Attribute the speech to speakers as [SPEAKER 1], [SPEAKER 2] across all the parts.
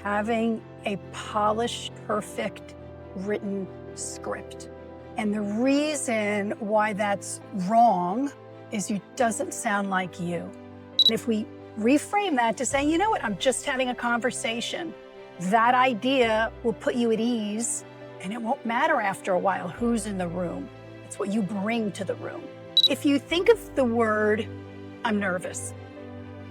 [SPEAKER 1] having a polished, perfect written script. And the reason why that's wrong is it doesn't sound like you. And if we reframe that to say, you know what, I'm just having a conversation, that idea will put you at ease, and it won't matter after a while who's in the room. It's what you bring to the room. If you think of the word, I'm nervous,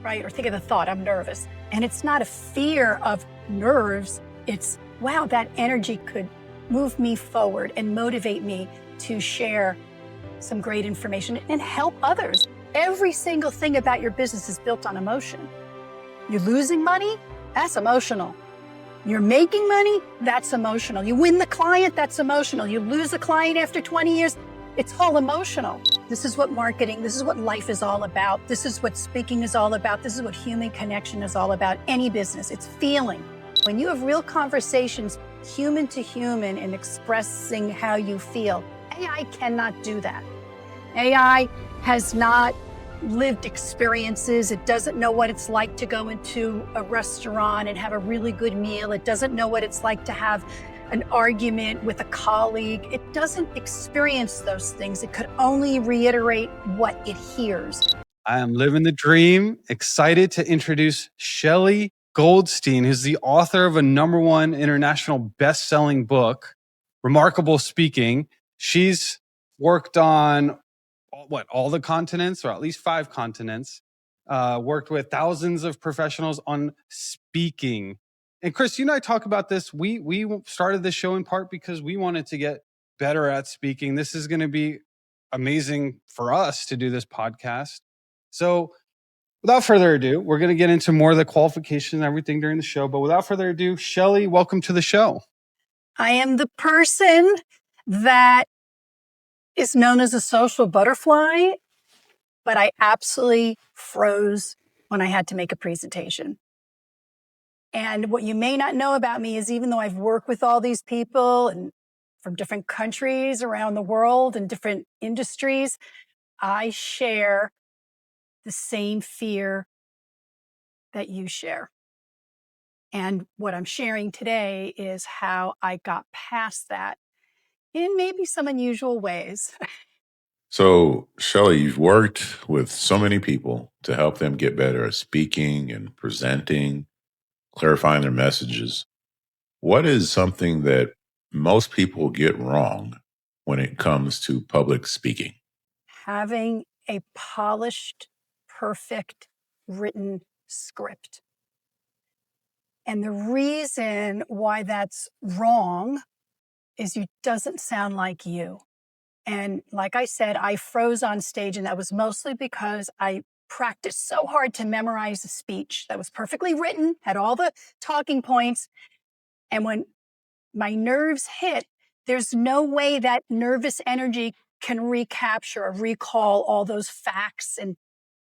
[SPEAKER 1] right? Or think of the thought, I'm nervous. And it's not a fear of nerves. It's, wow, that energy could move me forward and motivate me to share some great information and help others. Every single thing about your business is built on emotion. You're losing money? That's emotional. You're making money? That's emotional. You win the client? That's emotional. You lose a client after 20 years? It's all emotional. This is what marketing, this is what life is all about. This is what speaking is all about. This is what human connection is all about. Any business, it's feeling. When you have real conversations, human to human, and expressing how you feel, AI cannot do that. AI has not lived experiences. It doesn't know what it's like to go into a restaurant and have a really good meal. It doesn't know what it's like to have an argument with a colleague. It doesn't experience those things. It could only reiterate what it hears.
[SPEAKER 2] I am living the dream. Excited to introduce Shelley Goldstein, who's the author of a #1 international best-selling book, Remarkable Speaking. She's worked on all the continents, or at least 5 continents, worked with thousands of professionals on speaking. And Chris, you and I talk about this. We started this show in part because we wanted to get better at speaking. This is going to be amazing for us to do this podcast. So without further ado, we're going to get into more of the qualifications and everything during the show. But without further ado, Shelley, welcome to the show.
[SPEAKER 1] I am the person that is known as a social butterfly, but I absolutely froze when I had to make a presentation. And what you may not know about me is, even though I've worked with all these people and from different countries around the world and different industries, I share the same fear that you share. And what I'm sharing today is how I got past that in maybe some unusual ways.
[SPEAKER 3] So, Shelley, you've worked with so many people to help them get better at speaking and presenting, clarifying their messages. What is something that most people get wrong when it comes to public speaking?
[SPEAKER 1] Having a polished, perfect written script. And the reason why that's wrong is it doesn't sound like you. And like I said, I froze on stage, and that was mostly because I practiced so hard to memorize a speech that was perfectly written, had all the talking points. And when my nerves hit, there's no way that nervous energy can recapture or recall all those facts and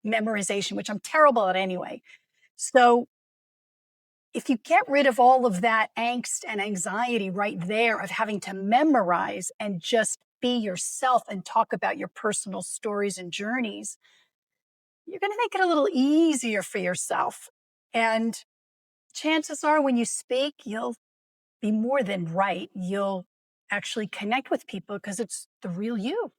[SPEAKER 1] memorization, which I'm terrible at anyway. So if you get rid of all of that angst and anxiety right there of having to memorize and just be yourself and talk about your personal stories and journeys, you're going to make it a little easier for yourself. And chances are when you speak, you'll be more than right. You'll actually connect with people because it's the real you.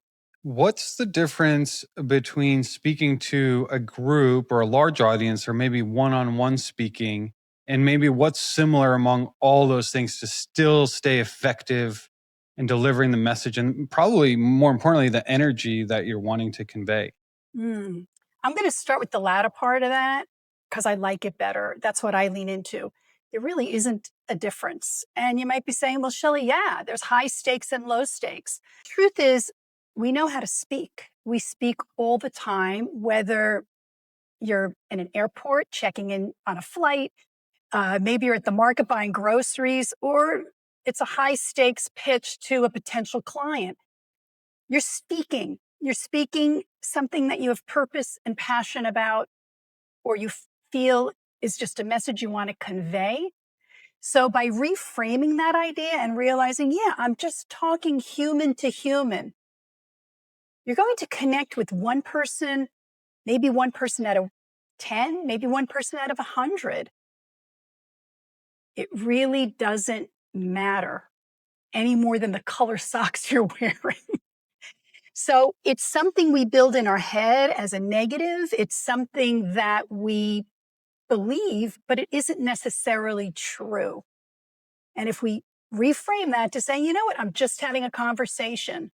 [SPEAKER 2] What's the difference between speaking to a group or a large audience, or maybe one-on-one speaking, and maybe what's similar among all those things to still stay effective in delivering the message and probably more importantly, the energy that you're wanting to convey?
[SPEAKER 1] I'm going to start with the latter part of that because I like it better. That's what I lean into. There really isn't a difference. And you might be saying, well, Shelley, yeah, there's high stakes and low stakes. Truth is, we know how to speak. We speak all the time, whether you're in an airport checking in on a flight, maybe you're at the market buying groceries, or it's a high stakes pitch to a potential client. You're speaking. You're speaking something that you have purpose and passion about, or you feel is just a message you want to convey. So by reframing that idea and realizing, yeah, I'm just talking human to human, you're going to connect with one person, maybe one person out of 10, maybe one person out of 100. It really doesn't matter any more than the color socks you're wearing. So it's something we build in our head as a negative. It's something that we believe, but it isn't necessarily true. And if we reframe that to say, you know what, I'm just having a conversation,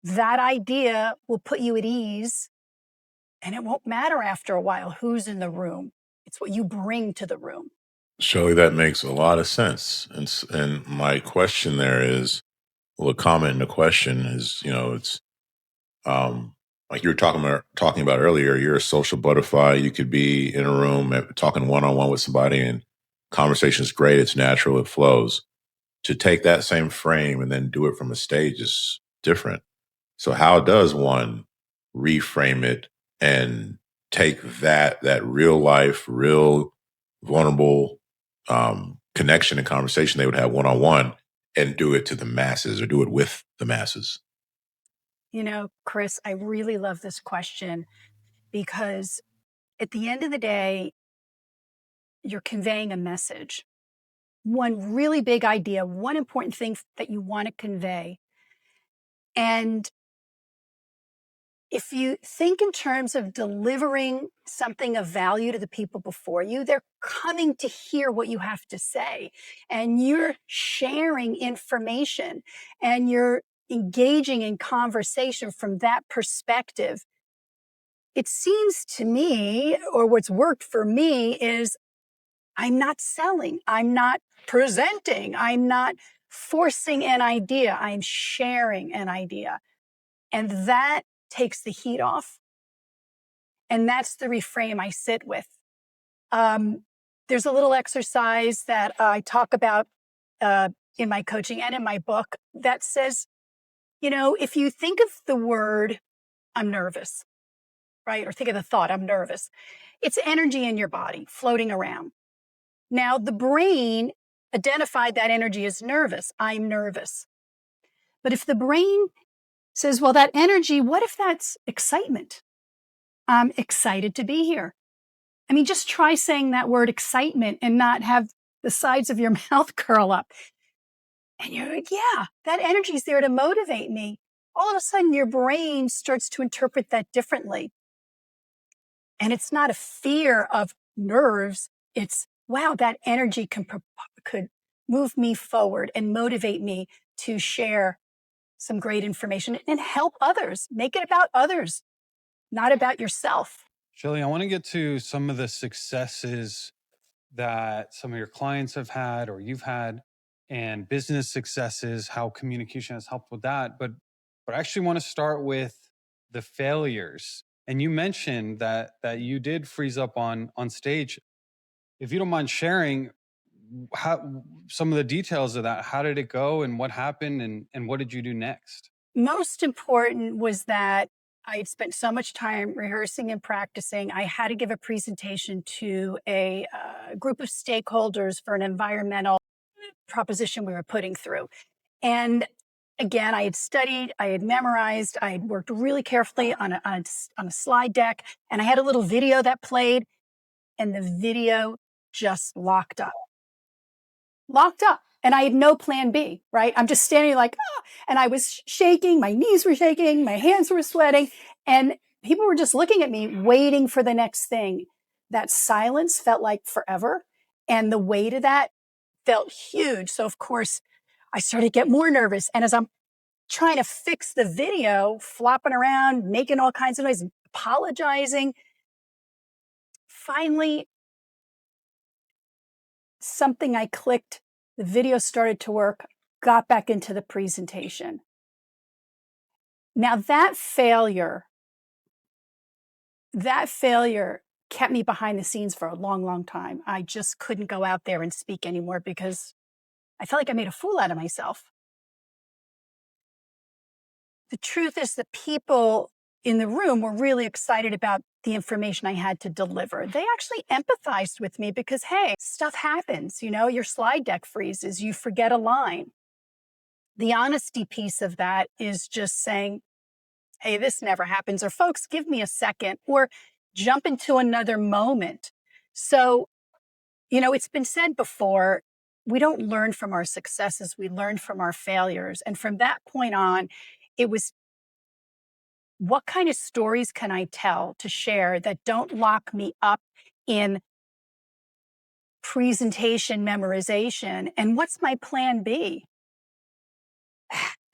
[SPEAKER 1] that idea will put you at ease, and it won't matter after a while who's in the room. It's what you bring to the room.
[SPEAKER 3] Shelley, that makes a lot of sense. And my question there is, well, the comment in the question is, it's like you were talking about earlier. You're a social butterfly. You could be in a room talking one on one with somebody, and conversation is great. It's natural. It flows. To take that same frame and then do it from a stage is different. So how does one reframe it and take that real life, real vulnerable connection and conversation they would have one on one and do it to the masses or do it with the masses?
[SPEAKER 1] You know, Chris, I really love this question because at the end of the day, you're conveying a message. One really big idea, one important thing that you want to convey. And if you think in terms of delivering something of value to the people before you, they're coming to hear what you have to say. And you're sharing information and you're engaging in conversation from that perspective. It seems to me, or what's worked for me, is I'm not selling, I'm not presenting, I'm not forcing an idea, I'm sharing an idea. And that takes the heat off. And that's the reframe I sit with. There's a little exercise that I talk about in my coaching and in my book that says, you know, if you think of the word, I'm nervous, right? Or think of the thought, I'm nervous. It's energy in your body floating around. Now, the brain identified that energy as nervous. I'm nervous. But if the brain says, well, that energy, what if that's excitement? I'm excited to be here. I mean, just try saying that word excitement and not have the sides of your mouth curl up. And you're like, yeah, that energy is there to motivate me. All of a sudden, your brain starts to interpret that differently. And it's not a fear of nerves. It's, wow, that energy could move me forward and motivate me to share some great information and help others. Make it about others, not about yourself.
[SPEAKER 2] Shelley, I want to get to some of the successes that some of your clients have had or you've had, and business successes, how communication has helped with that. But I actually want to start with the failures. And you mentioned that you did freeze up on stage. If you don't mind sharing how some of the details of that, how did it go and what happened and what did you do next?
[SPEAKER 1] Most important was that I had spent so much time rehearsing and practicing. I had to give a presentation to a group of stakeholders for an environmental proposition we were putting through. And again, I had studied, I had memorized, I had worked really carefully on a slide deck, and I had a little video that played, and the video just locked up. And I had no plan B, right? I'm just standing like, ah, and I was shaking, my knees were shaking, my hands were sweating, and people were just looking at me, waiting for the next thing. That silence felt like forever, and the weight of that felt huge. So, of course, I started to get more nervous. And as I'm trying to fix the video, flopping around, making all kinds of noise, apologizing, finally, something I clicked. The video started to work, got back into the presentation. Now that failure kept me behind the scenes for a long, long time. I just couldn't go out there and speak anymore because I felt like I made a fool out of myself. The truth is that people in the room were really excited about the information I had to deliver. They actually empathized with me because, hey, stuff happens, you know, your slide deck freezes, you forget a line. The honesty piece of that is just saying, hey, this never happens, or folks, give me a second, or jump into another moment. So, It's been said before, we don't learn from our successes, we learn from our failures. And from that point on, it was, what kind of stories can I tell to share that don't lock me up in presentation memorization? And what's my plan B?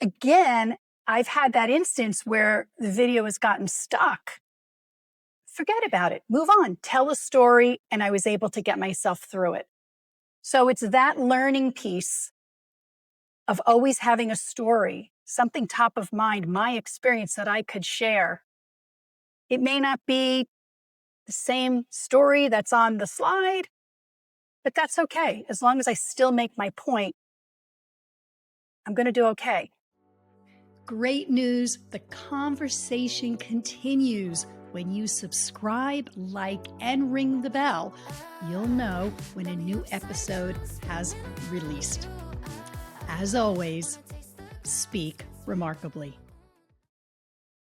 [SPEAKER 1] Again, I've had that instance where the video has gotten stuck. Forget about it. Move on. Tell a story. And I was able to get myself through it. So it's that learning piece of always having a story, something top of mind, my experience that I could share. It may not be the same story that's on the slide, but that's okay. As long as I still make my point, I'm going to do okay.
[SPEAKER 4] Great news. The conversation continues. When you subscribe, like, and ring the bell, you'll know when a new episode has released. As always, speak remarkably.